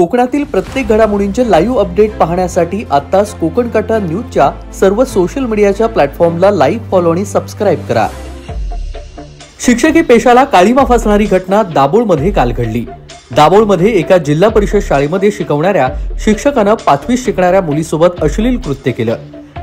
कोकणातील प्रत्येक घडामोडींचे लाईव्ह अपडेट पाहण्यासाठी आताच कोकण कटा न्यूजच्या सर्व सोशल मीडियाच्या प्लॅटफॉर्मला लाईक, फॉलो आणि सबस्क्राईब करा। शिक्षकी पेशाला काळीमा फासणारी घटना दाभोळमध्ये काल घडली। दाभोळमध्ये एका जिल्हा परिषद शाळेमध्ये शिकवणाऱ्या शिक्षकानं 5वीत शिकणाऱ्या मुलीसोबत अश्लील कृत्य केलं।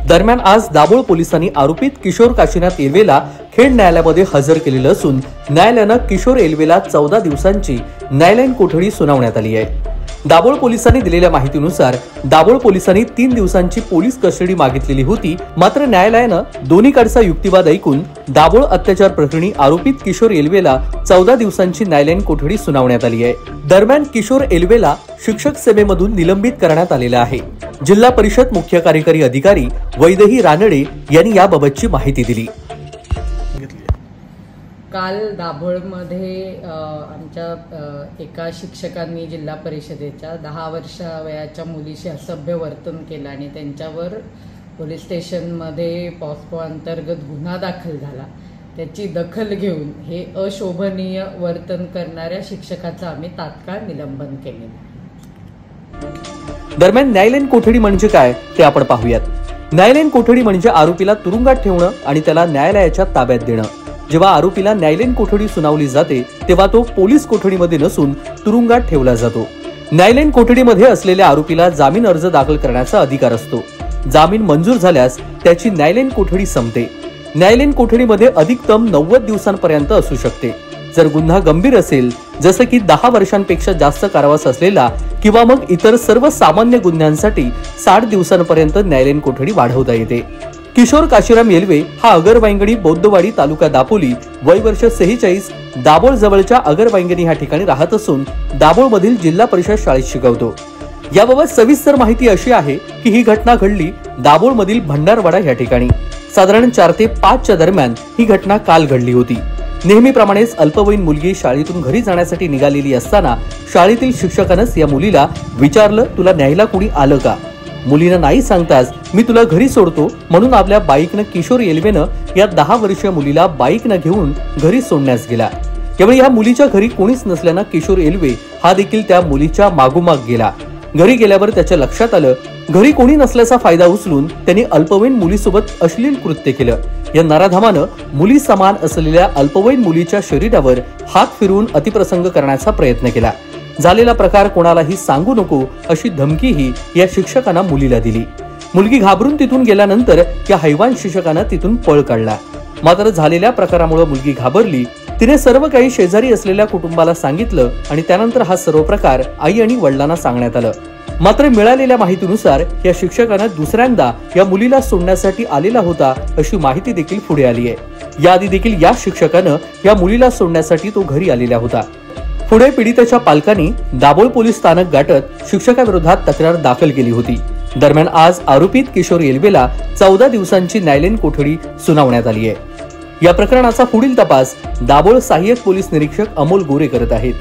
दरम्यान आज दाभोळ पोलिसांनी आरोपीत किशोर काशीनाथ येल्वेला खेड न्यायालयामध्ये हजर केलेलं असून न्यायालयानं किशोर येल्वेला 14 दिवसांची न्यायालयीन कोठडी सुनावण्यात आली आहे। दाभोळ पोलिसांनी दिलेल्या माहितीनुसार दाभोळ पोलिसांनी 3 दिवसांची पोलीस कस्टडी मागितलेली होती, मात्र न्यायालयानं दोन्हीकडचा युक्तिवाद ऐकून दाभोळ अत्याचार प्रकरणी आरोपीत किशोर येल्वेला 14 दिवसांची न्यायालयीन कोठडी सुनावण्यात आली आहे। दरम्यान किशोर येल्वेला शिक्षक सेवेमधून निलंबित करण्यात आलेलं आहे। जिल्हा परिषद मुख्य कार्यकारी अधिकारी वैदेही रानडे यांनी याबाबतची माहिती दिली। काल दाभोळमध्ये आमच्या एका शिक्षकांनी जिल्हा परिषदेच्या 10 वर्षावयाच्या मुलीशी असभ्य वर्तन केलं आणि त्यांच्यावर पोलीस स्टेशनमध्ये पॉस्को अंतर्गत गुन्हा दाखल झाला। त्याची दखल घेऊन हे अशोभनीय वर्तन करणाऱ्या शिक्षकाचं आम्ही तात्काळ निलंबन केले। दरम्यान न्यायालयीन कोठडी म्हणजे काय ते आपण पाहूयात। न्यायालयीन कोठडी म्हणजे आरोपीला तुरुंगात ठेवणं आणि त्याला न्यायालयाच्या ताब्यात देणं। जेव्हा आरोपीला न्यायालयीन कोठडी सुनावली जाते तेव्हा तो पोलीस कोठडीमध्ये नसून तुरुंगात ठेवला जातो। न्यायालयीन कोठडीमध्ये असलेल्या आरोपीला जामीन अर्ज दाखल करण्याचा अधिकार असतो। जामीन मंजूर झाल्यास त्याची न्यायालयीन कोठडी संपते। न्यायालयीन कोठडीमध्ये अधिकतम 90 दिवसांपर्यंत असू शकते। जर गुन्हा गंभीर असेल, जसं की 10 वर्षांपेक्षा जास्त कारावास असलेला किंवा मग इतर सर्व सामान्य गुन्ह्यांसाठी 60 दिवसांपर्यंत न्यायालयीन कोठडी वाढवता येते। किशोर काशीराम येल्वे हा अगरवांगणी बौद्धवाडी तालुका दापोली, वय वर्ष 46, दाभोळ जवळच्या अगरवांगणी या ठिकाणी राहत असून दाभोळ मधील जिल्हा परिषद शाळेत शिकवतो। याबाबत सविस्तर माहिती अशी आहे की ही घटना घडली दाभोळ मधील भंडारवाडा या ठिकाणी। साधारण 4 ते 5 दरम्यान ही घटना काल घडली होती। नेहमीप्रमाणेच अल्पवयीन मुलगी शाळेतून घरी जाण्यासाठी निघालेली असताना शाळेतील शिक्षकानंच या मुलीला विचारलं, तुला न्यायला कोणी आलं का? मुलीनं नाही सांगताच मी तुला घरी सोडतो म्हणून आपल्या बाईकनं किशोर येल्वेनं या 10 वर्षीय मुलीला बाईकनं घेऊन घरी सोडण्यास गेला। यावेळी या मुलीच्या घरी कोणीच नसल्यानं किशोर येल्वे हा देखील त्या मुलीच्या मागोमाग गेला। घरी गेल्यावर त्याच्या लक्षात आलं घरी कोणी नसल्याचा फायदा उचलून त्यांनी अल्पवयीन मुलीसोबत अश्लील कृत्य केलं। या नराधमानं मुली समान असलेल्या अल्पवयीन मुलीच्या शरीरावर हात फिरवून अतिप्रसंग करण्याचा प्रयत्न केला। झालेला प्रकार कोणालाही सांगू नको अशी धमकीही या शिक्षकानं मुलीला दिली। मुलगी घाबरून तिथून गेल्यानंतर या हैवान शिक्षकानं तिथून पळ काढला। मात्र झालेल्या प्रकारामुळे मुलगी घाबरली। तिने सर्व काही शेजारी असलेल्या कुटुंबाला सांगितलं आणि त्यानंतर हा सर्व प्रकार आई आणि वडिलांना सांगण्यात आलं। मात्र मिळालेल्या माहितीनुसार या शिक्षकानं दुसऱ्यांदा या मुलीला सोडण्यासाठी आलेला होता अशी माहिती देखील पुढे आली आहे। याआधी देखील या शिक्षकानं या मुलीला सोडण्यासाठी तो घरी आलेला होता। पुढे पीडितेच्या पालकांनी दाभोळ पोलीस स्थानक गाठत शिक्षकाविरोधात तक्रार दाखल केली होती। दरम्यान आज आरोपीत किशोर येल्वेला 14 दिवसांची न्यायालयीन कोठडी सुनावण्यात आली आहे। या प्रकरणाचा पुढील तपास दाभोळ सहाय्यक पोलीस निरीक्षक अमोल गोरे करत आहेत।